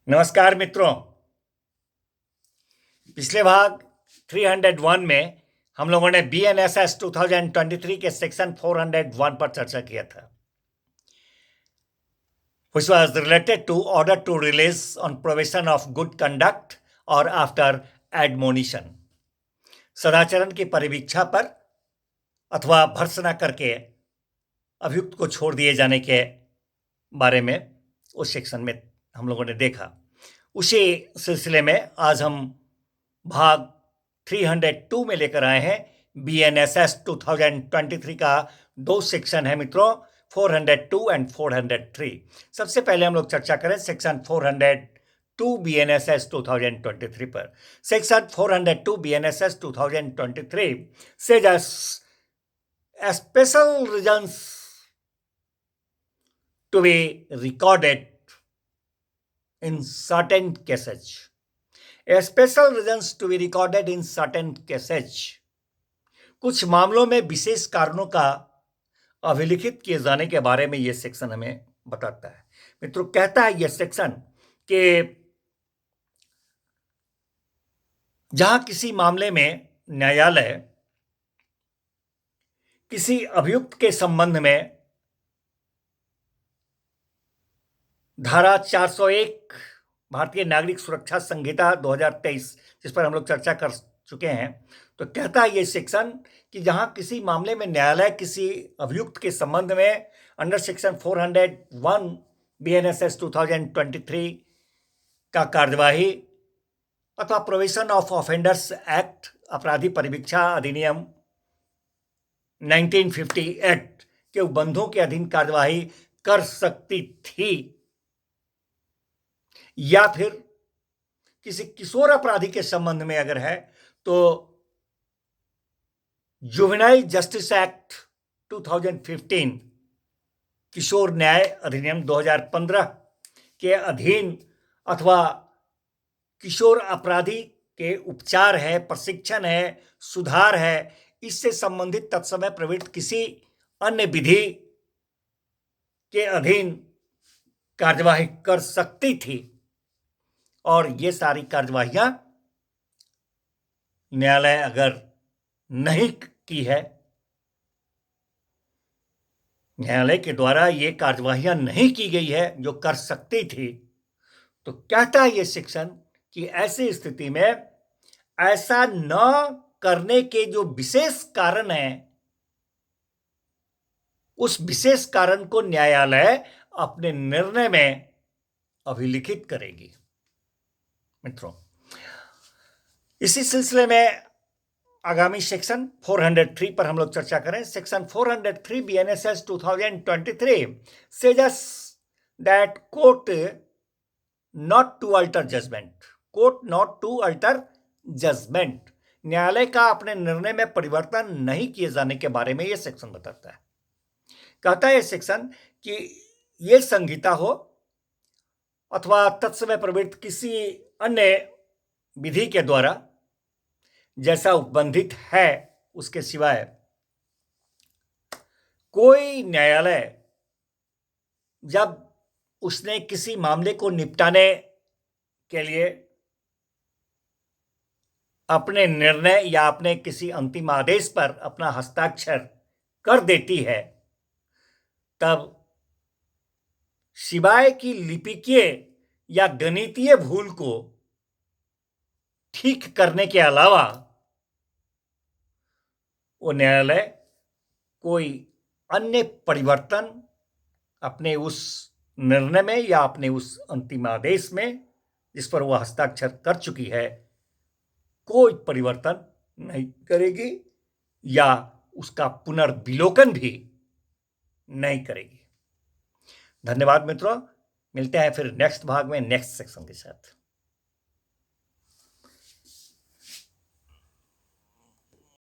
नमस्कार मित्रों। पिछले भाग 301 में हम लोगों ने BNSS 2023 के सेक्शन 401 पर चर्चा किया था, which was related to order to release on probation of good conduct or after admonition। सदाचरण की परिवीक्षा पर अथवा भर्त्सना करके अभियुक्त को छोड़ दिए जाने के बारे में उस सेक्शन में हम लोगों ने देखा। उसी सिलसिले में आज हम भाग 302 में लेकर आए हैं। BNSS 2023 का दो सेक्शन है मित्रों, 402 एंड 403। सबसे पहले हम लोग चर्चा करें सेक्शन 402 BNSS 2023 पर। Section 402 BNSS 2023 says a special reasons to be recorded in certain cases। A special reasons to be recorded in certain cases। कुछ मामलों में विशेष कारणों का अभिलिखित किए जाने के बारे में यह सेक्शन हमें बताता है। मित्रों, कहता है यह सेक्शन कि जहां किसी मामले में न्यायालय किसी अभियुक्त के संबंध में धारा 401 भारतीय नागरिक सुरक्षा संहिता 2023, जिस पर हम लोग चर्चा कर चुके हैं, तो कहता है ये सेक्शन कि जहां किसी मामले में न्यायालय किसी अभियुक्त के संबंध में अंडर सेक्शन 401 BNSS 2023 का कार्यवाही अथवा प्रोविजन ऑफ ऑफेंडर्स एक्ट अपराधी परिवीक्षा अधिनियम 1958 के उपबंधों के अधीन कार्यवाही कर सकती थी, या फिर किसी किशोर अपराधी के संबंध में अगर है तो जुवेनाइल जस्टिस एक्ट 2015 किशोर न्याय अधिनियम 2015 के अधीन अथवा किशोर अपराधी के उपचार है, प्रशिक्षण है, सुधार है, इससे संबंधित तत्समय प्रवृत्त किसी अन्य विधि के अधीन कार्यवाही कर सकती थी। और ये सारी कार्यवाहियां न्यायालय अगर नहीं की है, न्यायालय के द्वारा ये कार्यवाहियां नहीं की गई है जो कर सकती थी, तो कहता है ये सेक्शन कि ऐसी स्थिति में ऐसा न करने के जो विशेष कारण है, उस विशेष कारण को न्यायालय अपने निर्णय में अभिलिखित करेगी। मित्रों, इसी सिलसिले में आगामी सेक्शन 403 पर हम लोग चर्चा करें। Section 403 BNSS 2023 says that court not to alter judgment, न्यायालय का अपने निर्णय में परिवर्तन नहीं किए जाने के बारे में यह सेक्शन बताता है। कहता है यह सेक्शन कि यह संहिता हो अथवा तत्समय प्रवृत्त किसी अन्य विधि के द्वारा जैसा उपबंधित है, उसके सिवाय कोई न्यायालय जब उसने किसी मामले को निपटाने के लिए अपने निर्णय या अपने किसी अंतिम आदेश पर अपना हस्ताक्षर कर देती है, तब सिवाय की लिपिकीय या गणितीय भूल को ठीक करने के अलावा वो न्यायालय कोई अन्य परिवर्तन अपने उस निर्णय में या अपने उस अंतिम आदेश में जिस पर वह हस्ताक्षर कर चुकी है, कोई परिवर्तन नहीं करेगी या उसका पुनर्विलोकन भी नहीं करेगी। धन्यवाद मित्रों, मिलते हैं फिर नेक्स्ट भाग में नेक्स्ट सेक्शन के साथ।